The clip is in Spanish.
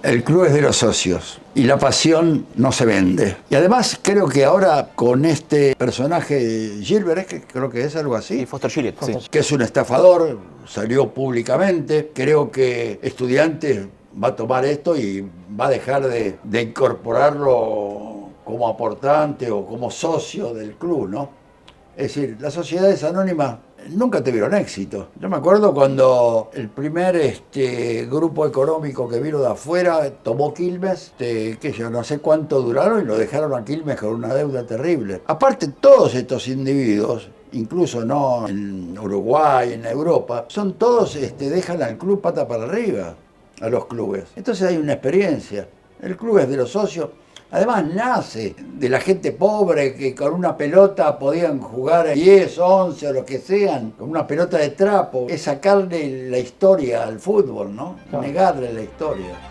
El club es de los socios y la pasión no se vende. Y además creo que ahora con este personaje Gilbert, que creo que es algo así, Foster Gillett, sí. que es un estafador, salió públicamente. Creo que Estudiantes va a tomar esto y va a dejar de incorporarlo como aportante o como socio del club, ¿no? Es decir, las sociedades anónimas nunca tuvieron éxito. Yo me acuerdo cuando el primer grupo económico que vino de afuera tomó Quilmes, que yo no sé cuánto duraron y lo dejaron a Quilmes con una deuda terrible. Aparte, todos estos individuos, incluso no en Uruguay, en Europa, son todos, dejan al club pata para arriba, a los clubes. Entonces hay una experiencia. El club es de los socios. Además nace de la gente pobre que con una pelota podían jugar 10, 11 o lo que sean, con una pelota de trapo. Es sacarle la historia al fútbol, ¿no? Claro. Negarle la historia.